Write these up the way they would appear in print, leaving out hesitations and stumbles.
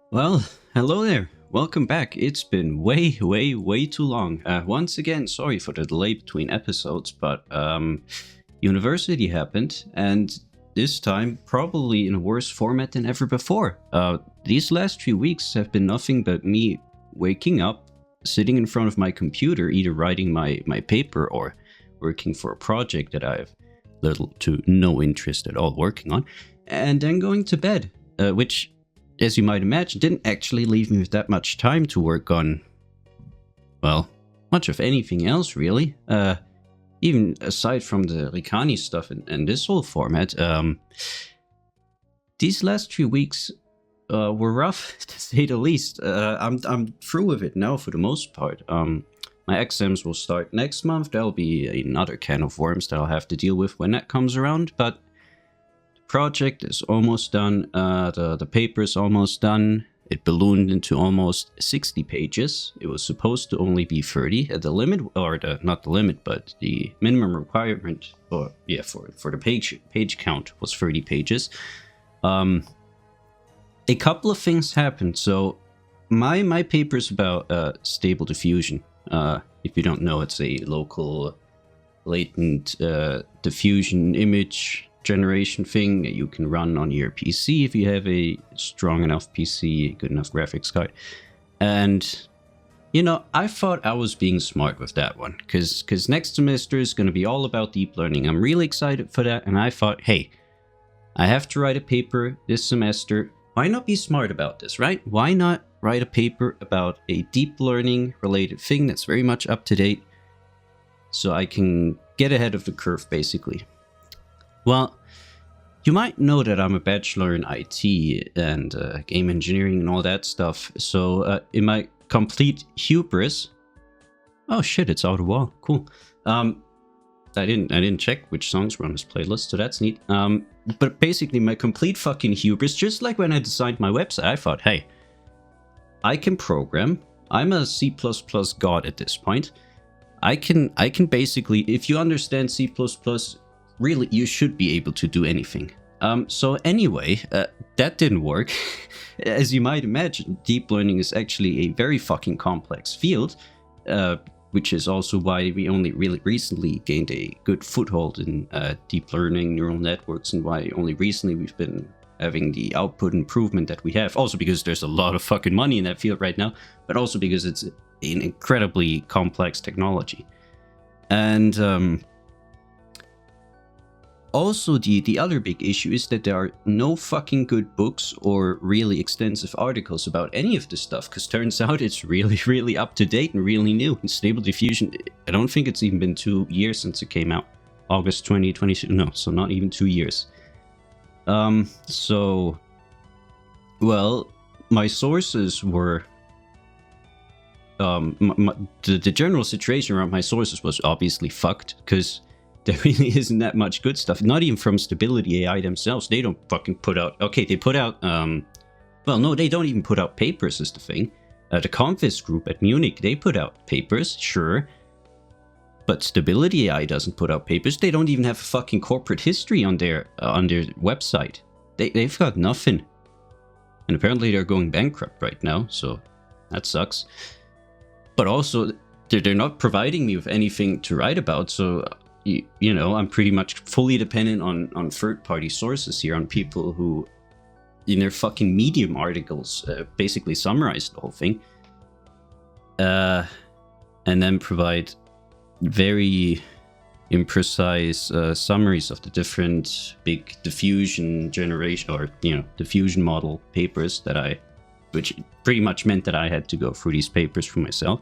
Well, hello there. Welcome back. It's been way too long. Once again, sorry for the delay between episodes, but university happened, and this time probably in a worse format than ever before. These last few weeks have been nothing but me waking up, sitting in front of my computer, either writing my paper or working for a project that I have little to no interest at all working on, and then going to bed, which, as you might imagine, didn't actually leave me with that much time to work on, well, much of anything else, really. Even aside from the Rykani stuff and this whole format, these last few weeks were rough, to say the least. I'm through with it now for the most part. My exams will start next month. There'll be another can of worms that I'll have to deal with when that comes around, but project is almost done. The paper is almost done. It ballooned into almost 60 pages. It was supposed to only be 30 at the limit, or not the limit, but the minimum requirement for the page count was 30 pages. A couple of things happened. So my paper is about stable diffusion. If you don't know, it's a local latent diffusion image generation thing that you can run on your PC if you have a strong enough PC, good enough graphics card. And, I thought I was being smart with that one, because next semester is going to be all about deep learning. I'm really excited for that, and I thought, hey, I have to write a paper this semester. Why not be smart about this, right? Why not write a paper about a deep learning related thing that's very much up to date, so I can get ahead of the curve, basically. Well, you might know that I'm a bachelor in IT and game engineering and all that stuff. So in my complete hubris, oh shit, it's out of wall. Cool. I didn't check which songs were on this playlist, so that's neat. But basically, my complete fucking hubris, just like when I designed my website, I thought, hey, I can program. I'm a C++ god at this point. I can basically, if you understand C++. Really, you should be able to do anything. So anyway, that didn't work. As you might imagine, deep learning is actually a very fucking complex field, which is also why we only really recently gained a good foothold in deep learning neural networks, and why only recently we've been having the output improvement that we have. Also because there's a lot of fucking money in that field right now, but also because it's an incredibly complex technology. And also, the other big issue is that there are no fucking good books or really extensive articles about any of this stuff, because turns out it's really up to date and really new. And Stable Diffusion, I don't think it's even been 2 years since it came out. August 2022, no, so not even 2 years. So, well, my sources were... the general situation around my sources was obviously fucked, because there really isn't that much good stuff. Not even from Stability AI themselves. They don't fucking put out... Okay, they put out... well, no, they don't even put out papers is the thing. The Convis group at Munich, they put out papers, sure. But Stability AI doesn't put out papers. They don't even have a fucking corporate history on their website. They've got nothing. And apparently they're going bankrupt right now, so that sucks. But also, they're not providing me with anything to write about, so... I'm pretty much fully dependent on third-party sources here, on people who, in their fucking Medium articles, basically summarize the whole thing. And then provide very imprecise summaries of the different big diffusion generation, or, diffusion model papers which pretty much meant that I had to go through these papers for myself.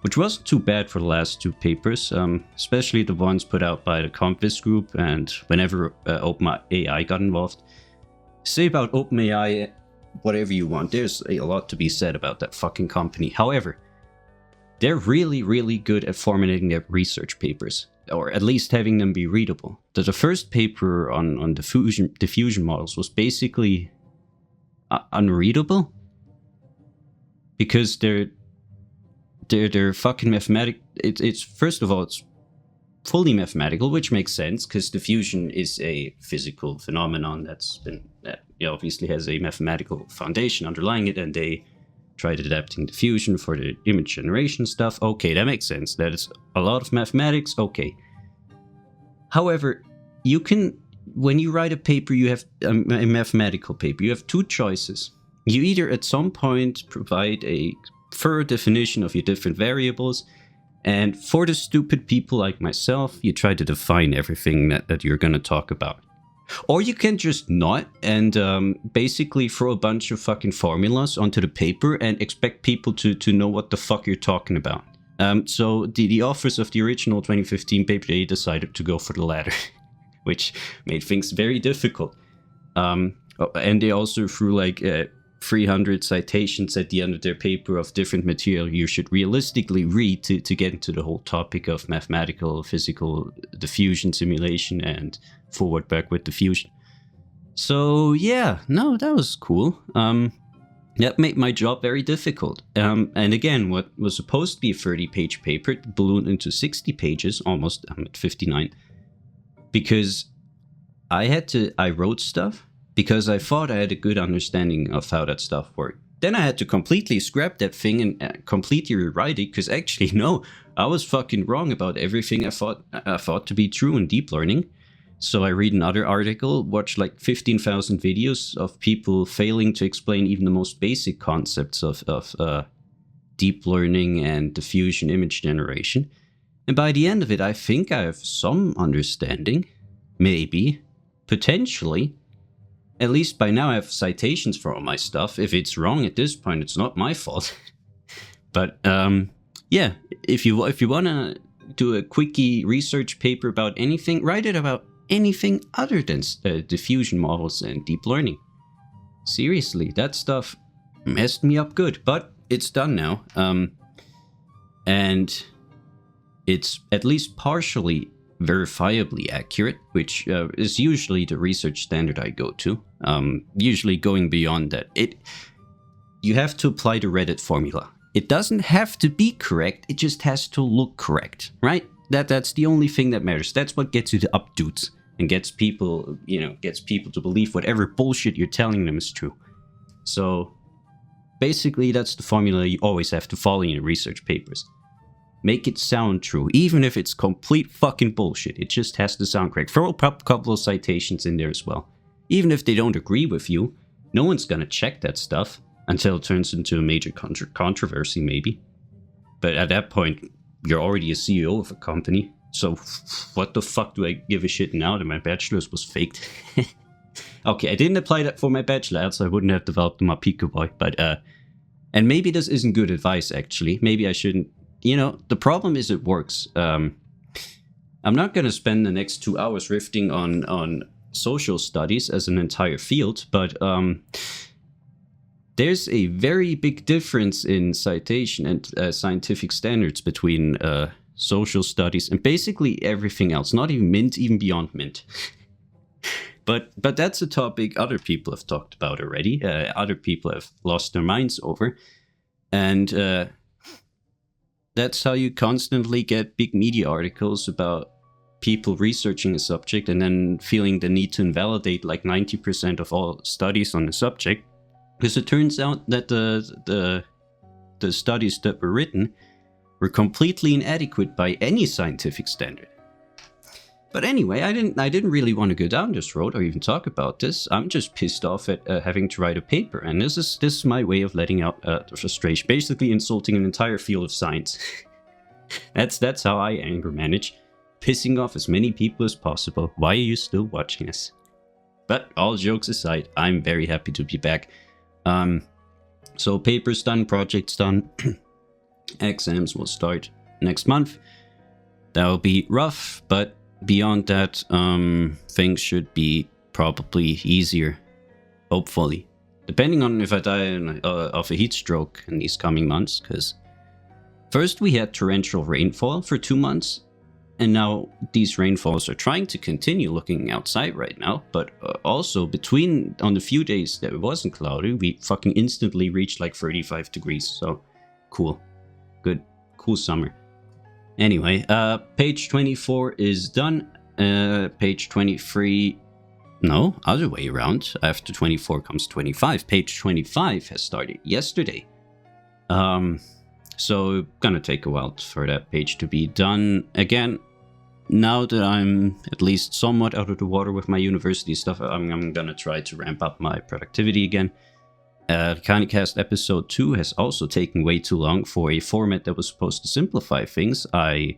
Which wasn't too bad for the last 2 papers, especially the ones put out by the Convis group, and whenever OpenAI got involved. Say about OpenAI whatever you want, there's a lot to be said about that fucking company. However, they're really good at formatting their research papers, or at least having them be readable. The first paper on diffusion models was basically unreadable, because they're fucking mathematic. It's first of all, it's fully mathematical, which makes sense because diffusion is a physical phenomenon that's been obviously has a mathematical foundation underlying it, and they tried adapting diffusion for the image generation stuff. Okay, that makes sense. That is a lot of mathematics. Okay. However, you can, when you write a paper, you have a mathematical paper, you have two choices. You either at some point provide a thorough definition of your different variables, and for the stupid people like myself, you try to define everything that you're going to talk about. Or you can just not and basically throw a bunch of fucking formulas onto the paper and expect people to know what the fuck you're talking about. So the authors of the original 2015 paper, they decided to go for the latter, which made things very difficult. And they also threw like 300 citations at the end of their paper of different material you should realistically read to get into the whole topic of mathematical, physical diffusion simulation and forward backward diffusion. So yeah, no, that was cool. That made my job very difficult. And again, what was supposed to be a 30-page paper ballooned into 60 pages, almost. I'm at 59. Because I wrote stuff because I thought I had a good understanding of how that stuff worked. Then I had to completely scrap that thing and completely rewrite it because actually, no, I was fucking wrong about everything I thought to be true in deep learning. So I read another article, watch like 15,000 videos of people failing to explain even the most basic concepts of deep learning and diffusion image generation. And by the end of it, I think I have some understanding, maybe, potentially. At least by now I have citations for all my stuff. If it's wrong at this point, it's not my fault. But yeah, if you want to do a quickie research paper about anything, write it about anything other than diffusion models and deep learning. Seriously, that stuff messed me up good, but it's done now. And it's at least partially verifiably accurate, which is usually the research standard I go to. Usually going beyond that, you have to apply the Reddit formula. It doesn't have to be correct, it just has to look correct, right? That's the only thing that matters. That's what gets you the updates and gets people to believe whatever bullshit you're telling them is true. So basically that's the formula you always have to follow in your research papers. Make it sound true, even if it's complete fucking bullshit. It just has to sound correct. Throw a couple of citations in there as well. Even if they don't agree with you, no one's gonna check that stuff until it turns into a major controversy, maybe. But at that point, you're already a CEO of a company. So what the fuck do I give a shit now that my bachelor's was faked? Okay, I didn't apply that for my bachelor, else I wouldn't have developed my Pico Boy. But and maybe this isn't good advice, actually. Maybe I shouldn't. You know, the problem is it works. I'm not going to spend the next 2 hours riffing on social studies as an entire field, but there's a very big difference in citation and scientific standards between social studies and basically everything else. Not even Mint, even beyond Mint. But that's a topic other people have talked about already. Other people have lost their minds over, and that's how you constantly get big media articles about people researching a subject and then feeling the need to invalidate like 90% of all studies on the subject. Because it turns out that the studies that were written were completely inadequate by any scientific standard. But anyway, I didn't really want to go down this road or even talk about this. I'm just pissed off at having to write a paper, and this is my way of letting out the frustration, basically insulting an entire field of science. That's how I anger manage, pissing off as many people as possible. Why are you still watching us? But all jokes aside, I'm very happy to be back. So paper's done, project's done. Exams will start next month. That'll be rough, but beyond that, things should be probably easier, hopefully. Depending on if I die of a heat stroke in these coming months, because first we had torrential rainfall for 2 months, and now these rainfalls are trying to continue looking outside right now, but also on the few days that it wasn't cloudy, we fucking instantly reached like 35 degrees, so cool. Good. Cool summer. Anyway, page 24 is done. Page 23... No, other way around. After 24 comes 25. Page 25 has started yesterday. So gonna take a while for that page to be done. Again, now that I'm at least somewhat out of the water with my university stuff, I'm gonna try to ramp up my productivity again. Rykani episode 2 has also taken way too long for a format that was supposed to simplify things. The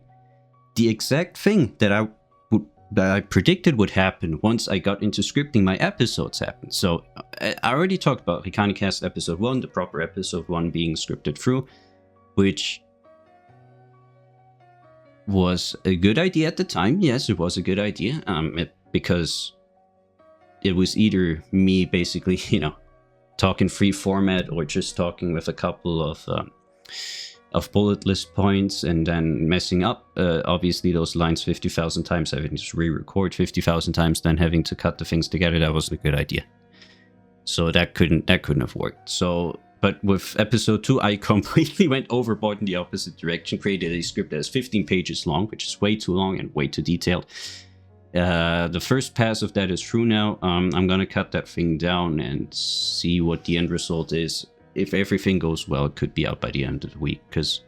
exact thing that I predicted would happen once I got into scripting my episodes happened. So I already talked about Rykani episode 1, the proper episode 1 being scripted through, which was a good idea at the time. Yes, it was a good idea, because it was either me basically, talking free format or just talking with a couple of bullet list points and then messing up obviously those lines 50,000 times, having to re-record 50,000 times, then having to cut the things together. That wasn't a good idea. So that couldn't have worked. So, but with episode 2, I completely went overboard in the opposite direction, created a script that is 15 pages long, which is way too long and way too detailed. The first pass of that is through now. I'm gonna cut that thing down and see what the end result is. If everything goes well, it could be out by the end of the week, because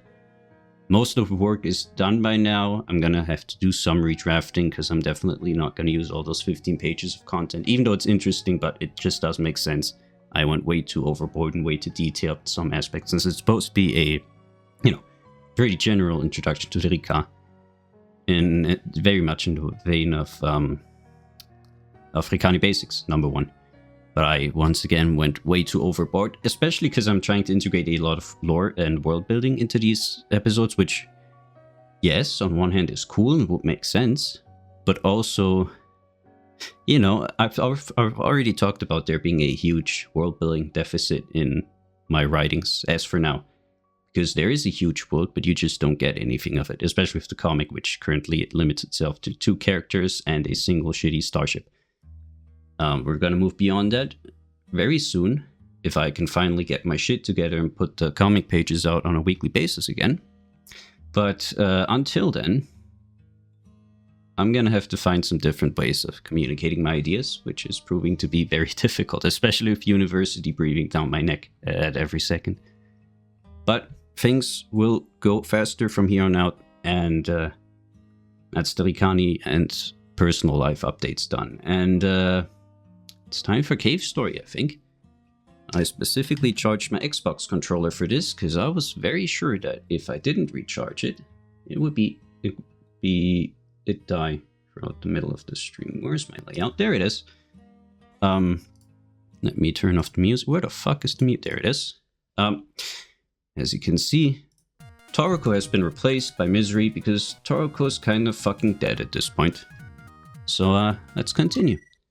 most of the work is done by now. I'm gonna have to do some redrafting, because I'm definitely not gonna use all those 15 pages of content, even though it's interesting, but it just doesn't make sense. I went way too overboard and way too detailed in some aspects, since it's supposed to be a, very general introduction to the Rika, in very much in the vein of Rykani Basics, number 1. But I, once again, went way too overboard, especially because I'm trying to integrate a lot of lore and world building into these episodes, which, yes, on one hand is cool and would make sense, but also, I've already talked about there being a huge world building deficit in my writings, as for now, because there is a huge world, but you just don't get anything of it, especially with the comic, which currently it limits itself to 2 characters and a single shitty starship. We're gonna move beyond that very soon, if I can finally get my shit together and put the comic pages out on a weekly basis again. But until then, I'm gonna have to find some different ways of communicating my ideas, which is proving to be very difficult, especially with university breathing down my neck at every second. But things will go faster from here on out, and that's the Rykani and personal life updates done. And it's time for Cave Story, I think. I specifically charged my Xbox controller for this, because I was very sure that if I didn't recharge it, it'd die throughout the middle of the stream. Where's my layout? There it is. Let me turn off the music. Where the fuck is the mute? There it is. As you can see, Toroko has been replaced by Misery, because Toroko is kind of fucking dead at this point. So let's continue.